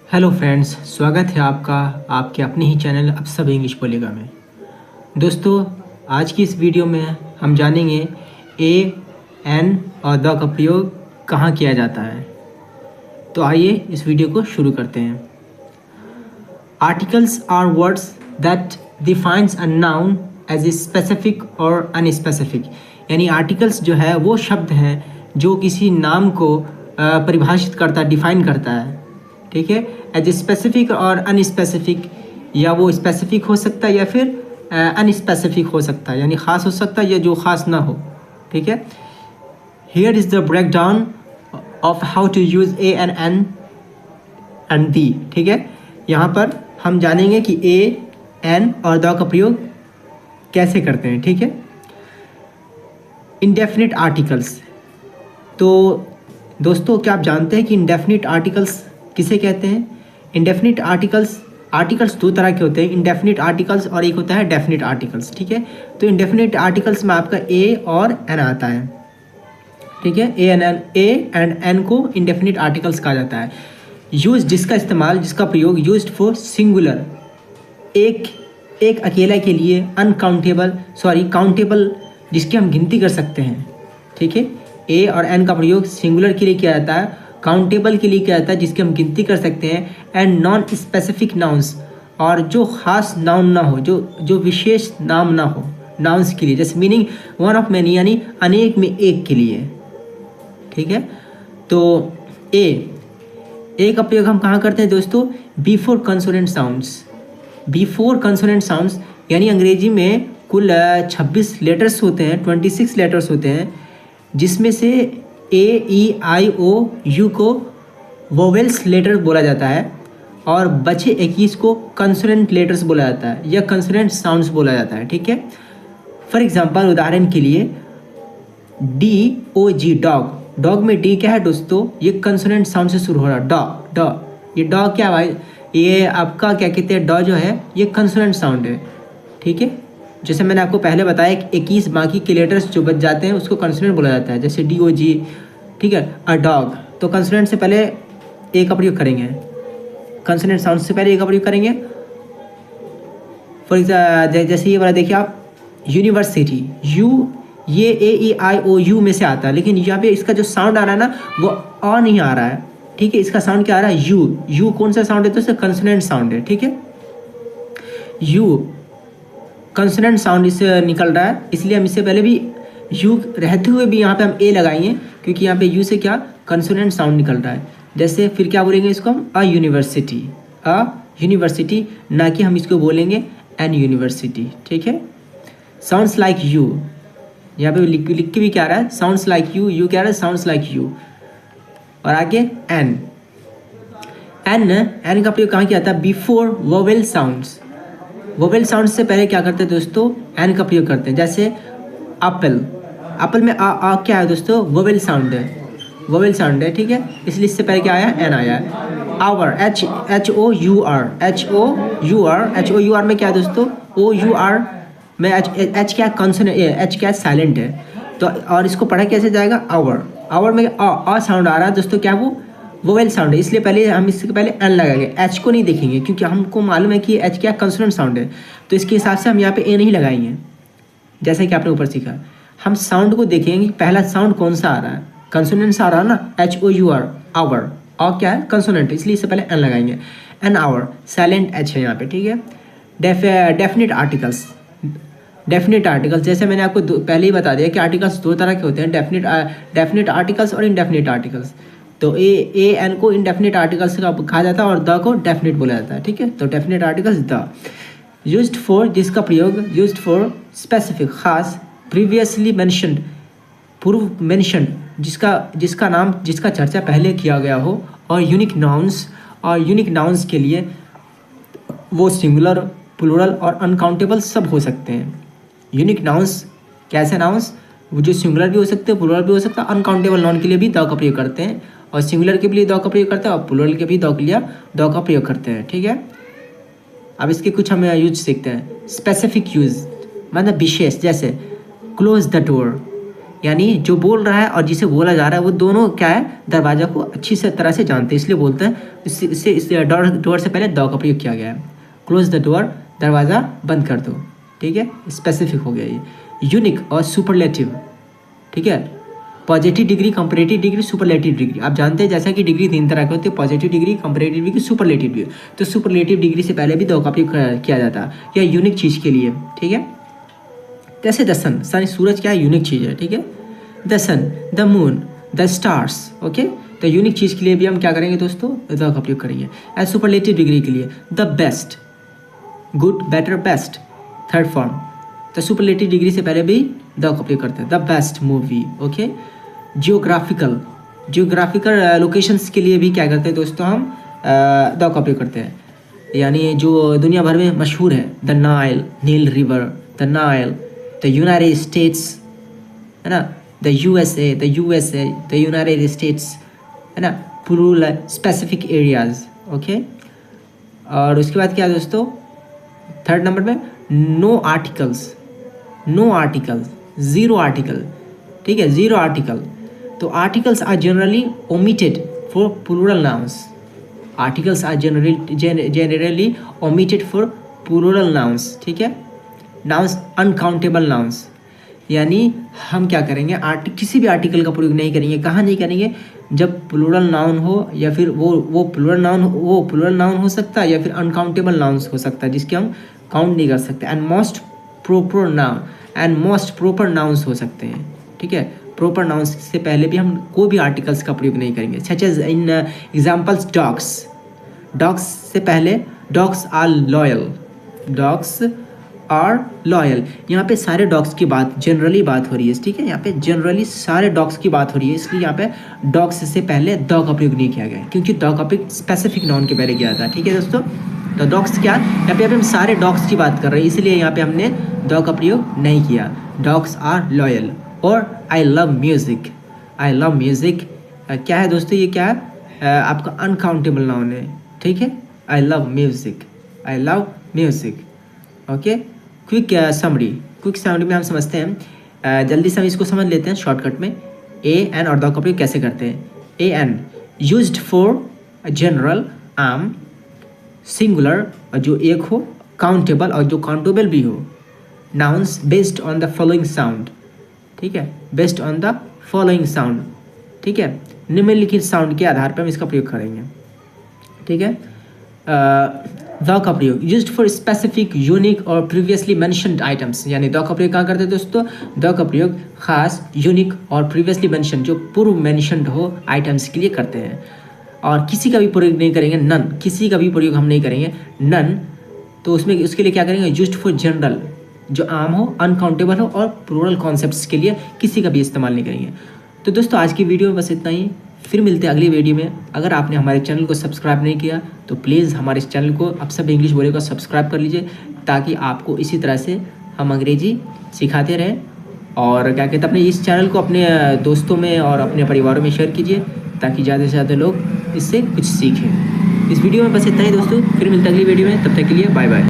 Hello friends, स्वागत है आपका आपके अपने ही चैनल अब सब इंग्लिश बोलेगा में। दोस्तों, आज की इस वीडियो में हम जानेंगे ए, एन और द का प्रयोग कहाँ किया जाता है। तो आइए इस वीडियो को शुरू करते हैं। Articles are words that defines a noun as a specific or unspecific. यानी आर्टिकल्स जो है वो शब्द हैं जो किसी नाम को परिभाषित करता, डिफाइन करता है। ठीक है, एज स्पेसिफिक और अनस्पेसिफिक, या वो स्पेसिफिक हो सकता है या फिर अनस्पेसिफिक हो सकता है, यानी ख़ास हो सकता है या जो ख़ास ना हो। ठीक है, here is the break down of how to use a an and the. ठीक है, यहाँ पर हम जानेंगे कि ए, एन और द का प्रयोग कैसे करते हैं। ठीक है, इंडेफिनिट आर्टिकल्स। तो दोस्तों, क्या आप जानते हैं कि इंडेफिनिट आर्टिकल्स किसे कहते हैं? इंडेफिनिट आर्टिकल्स दो तरह के होते हैं, इंडेफिनिट आर्टिकल्स और एक होता है डेफिनिट आर्टिकल्स। ठीक है, तो इंडेफिनिट आर्टिकल्स में आपका ए और एन आता है। ठीक है, ए एंड एन को इंडेफिनिट आर्टिकल्स कहा जाता है। यूज, जिसका प्रयोग यूज्ड फॉर सिंगुलर, एक अकेला के लिए, काउंटेबल, जिसकी हम गिनती कर सकते हैं। ठीक है, ए और एन का प्रयोग सिंगुलर के लिए किया जाता है, काउंटेबल के लिए किया जाता है जिसकी हम गिनती कर सकते हैं, एंड नॉन स्पेसिफिक नाउन्स, और जो खास नाउन ना हो, जो विशेष नाम ना हो, नाउन्स के लिए, जैसे मीनिंग वन ऑफ मैनी, यानी अनेक में एक के लिए। ठीक है, तो ए का प्रयोग हम कहाँ करते हैं दोस्तों? बिफोर कंसोनेंट साउंड्स, यानी अंग्रेजी में कुल 26 लेटर्स होते हैं, 26 लेटर्स होते हैं, जिसमें से ए, ई, आई, ओ, यू को वोवेल्स लेटर बोला जाता है और बचे 21 को कंसोनेंट लेटर्स बोला जाता है या कंसोनेंट साउंड्स बोला जाता है। ठीक है, फॉर एग्जांपल, उदाहरण के लिए डी ओ जी, डॉग में डी क्या है दोस्तों? ये कंसोनेंट साउंड से शुरू हो रहा है, डॉ। ये डॉ क्या भाई? ये आपका क्या कहते हैं, डॉ जो है ये कंसोनेंट साउंड है। ठीक है, जैसे मैंने आपको पहले बताया कि 21 बाकी के लेटर्स जो बच जाते हैं उसको कंसोनेंट बोला जाता है, जैसे डी ओ जी। ठीक है, अ डॉग, तो कंसोनेंट से पहले ए का प्रयोग करेंगे, कंसोनेंट साउंड से पहले ए का प्रयोग करेंगे। फॉर एग्जाम्पल, जैसे ये वाला देखिए आप, यूनिवर्सिटी, यू, ये ए, ई, आई, ओ, यू में से आता है, लेकिन यहाँ पे इसका जो साउंड आ रहा है ना वो अ नहीं आ रहा है। ठीक है, इसका साउंड क्या आ रहा है? यू कौन सा साउंड है? तो इसका कंसोनेंट साउंड है। ठीक है, यू कंसोनेंट साउंड इससे निकल रहा है, इसलिए हम इससे पहले भी यू रहते हुए भी यहाँ पे हम ए लगाएंगे, क्योंकि यहाँ पे यू से क्या कंसोनेंट साउंड निकल रहा है। जैसे फिर क्या बोलेंगे इसको हम? अ यूनिवर्सिटी, ना कि हम इसको बोलेंगे एन यूनिवर्सिटी। ठीक है, साउंड्स लाइक यू, यहाँ पे लिख के भी क्या रहा है? साउंड्स लाइक यू क्या रहा है? Sounds like you. और आगे एन का प्रयोग कहाँ किया था? बिफोर वोवेल साउंड्स से पहले क्या करते हैं दोस्तों? एन का प्रयोग करते हैं। जैसे एप्पल में आ क्या है दोस्तों? वोवेल साउंड है। ठीक है, इसलिए इससे पहले क्या आया? एन आया। Hour, H O U R में क्या है दोस्तों? ओ यू आर में एच क्या कंसोनेंट, एच क्या साइलेंट है, तो और इसको पढ़ा कैसे जाएगा? आवर में आ साउंड आ रहा है दोस्तों, क्या वो वोवेल साउंड है, इसलिए पहले हम इसके पहले एन लगाएंगे, एच को नहीं देखेंगे, क्योंकि हमको मालूम है कि एच क्या कंसोनेंट साउंड है, तो इसके हिसाब से हम यहाँ पे ए नहीं लगाएंगे। जैसे कि आपने ऊपर सीखा, हम साउंड को देखेंगे पहला साउंड कौन सा आ रहा है, कंसोनेंट सा आ रहा है ना, H O U R, hour, और क्या है? कंसोनेंट, इसलिए इससे पहले एन लगाएंगे। एन आवर, साइलेंट एच है यहाँ पे। ठीक है, डेफिनिट आर्टिकल्स, जैसे मैंने आपको पहले ही बता दिया कि आर्टिकल्स दो तरह के होते हैं, डेफिनिट आर्टिकल्स और इनडेफिनिट आर्टिकल्स। तो ए एन को इनडेफिनिट आर्टिकल्स का कहा जाता है और द को डेफिनिट बोला जाता है। ठीक है, तो definite articles the, used for, जिसका प्रयोग यूज्ड फॉर स्पेसिफिक, खास, प्रीवियसली मेंशन्ड, पूर्व मेंशन्ड, जिसका चर्चा पहले किया गया हो, और यूनिक नाउन्स के लिए वो सिंगुलर, प्लूरल और अनकाउंटेबल सब हो सकते हैं। यूनिक नाउन्स कैसे नाउन्स? वो जो सिंगुलर भी हो सकते हैं, प्लूरल भी हो सकता है, अनकाउंटेबल नाउन के लिए भी द का प्रयोग करते हैं, और सिंगुलर के लिए द का प्रयोग करते हैं, और प्लूरल के भी द के लिए द का प्रयोग करते हैं। ठीक है, अब इसके कुछ हम यूज सीखते हैं। स्पेसिफिक यूज मतलब विशेष, जैसे क्लोज द डोर, यानी जो बोल रहा है और जिसे बोला जा रहा है वो दोनों क्या है, दरवाज़ा को अच्छी से तरह से जानते हैं, इसलिए बोलते हैं इस डोर से पहले द का प्रयोग किया गया है। क्लोज द डोर, दरवाज़ा बंद कर दो, ठीक है, स्पेसिफिक हो गया ये। यूनिक और सुपरलेटिव, ठीक है, positive degree, comparative degree, superlative degree. आप जानते हैं जैसा कि डिग्री 3 तरह के होते हैं, positive degree, comparative degree, superlative degree. तो सुपरलेटिव डिग्री से पहले भी द का प्रयोग किया जाता है या यूनिक चीज़ के लिए, ठीक है। जैसे द सन, सूरज क्या है, यूनिक चीज़ है, ठीक है। The sun, the moon, the stars, okay. तो यूनिक चीज़ के लिए भी हम क्या करेंगे दोस्तों, द का प्रयोग करेंगे। एज सुपरलेटिव डिग्री के लिए the best, good, better, best, third form. तो सुपरलेटिव डिग्री से पहले भी द का प्रयोग करते हैं, the best movie, okay. Geographical locations के लिए भी क्या करते हैं दोस्तों, हम द का प्रयोग करते हैं, यानी जो दुनिया भर में मशहूर है, द नाइल, नील river, the Nile, the United States, है ना, the USA, the United States, है ना, प्लूरल स्पेसिफिक एरियाज, ओके। और उसके बाद क्या है दोस्तों, थर्ड नंबर में नो आर्टिकल्स, ज़ीरो आर्टिकल, ठीक है, ज़ीरो आर्टिकल। तो articles are generally omitted for plural nouns, articles are generally omitted for plural nouns, ठीक है। नाउन्स अनकाउंटेबल नाउन्स, यानी हम क्या करेंगे, किसी भी आर्टिकल का प्रयोग नहीं करेंगे। कहाँ नहीं करेंगे, जब प्लूरल नाउन हो या फिर वो प्लूरल नाउन हो सकता है या फिर अनकाउंटेबल नाउन्स हो सकता है जिसके हम काउंट नहीं कर सकते। एंड मोस्ट प्रॉपर नाउन्स हो सकते हैं, ठीक है। प्रॉपर नाउन्स से पहले भी हम कोई भी आर्टिकल्स का प्रयोग नहीं करेंगे। Such as in examples dogs से पहले डॉग्स आर लॉयल, यहाँ पे सारे डॉग्स की बात जनरली बात हो रही है, ठीक है। यहाँ पे जनरली सारे डॉग्स की बात हो रही है, इसलिए यहाँ पे डॉग्स से पहले द का प्रयोग नहीं किया गया, क्योंकि द का प्रयोग स्पेसिफिक नाउन के पहले किया था, ठीक है दोस्तों। तो डॉग्स क्या, यहाँ पे हम सारे डॉग्स की बात कर रहे हैं, इसलिए यहाँ पे हमने द का प्रयोग नहीं किया। Dogs are loyal. और आई लव म्यूज़िक, क्या है दोस्तों, ये क्या है, आपका अनकाउंटेबल नाउन है, ठीक है। I love music, okay. Quick summary में हम समझते हैं, जल्दी से हम इसको समझ लेते हैं शॉर्टकट में। ए एन और द का प्रयोग कैसे करते हैं। A N used for general, आम, सिंगुलर और जो एक हो, काउंटेबल और जो काउंटेबल भी हो, nouns based on the following sound, ठीक है, based on the following sound, ठीक है, निम्नलिखित साउंड के आधार पर हम इसका प्रयोग करेंगे, ठीक है। द का प्रयोग यूज्ड फॉर स्पेसिफिक, यूनिक और प्रीवियसली मेंशन्ड आइटम्स, यानी द का प्रयोग कहाँ करते हैं दोस्तों, द का प्रयोग खास, यूनिक और प्रीवियसली मेंशन्ड, जो पूर्व मेंशन्ड हो आइटम्स के लिए करते हैं। और किसी का भी प्रयोग नहीं करेंगे, नन, किसी का भी प्रयोग हम नहीं करेंगे, नन। तो उसमें उसके लिए क्या करेंगे, यूज्ड फॉर जनरल, जो आम हो, अनकाउंटेबल हो और प्लूरल कॉन्सेप्ट्स के लिए किसी का भी इस्तेमाल नहीं करेंगे। तो दोस्तों आज की वीडियो में बस इतना ही, फिर मिलते हैं अगली वीडियो में। अगर आपने हमारे चैनल को सब्सक्राइब नहीं किया तो प्लीज़ हमारे इस चैनल को अब सब इंग्लिश बोले को सब्सक्राइब कर लीजिए, ताकि आपको इसी तरह से हम अंग्रेजी सिखाते रहें। और क्या कहते हैं, अपने इस चैनल को अपने दोस्तों में और अपने परिवारों में शेयर कीजिए, ताकि ज़्यादा से ज़्यादा लोग इससे कुछ सीखें। इस वीडियो में बस इतना ही दोस्तों, फिर मिलते हैं अगली वीडियो में, तब तक के लिए बाय बाय।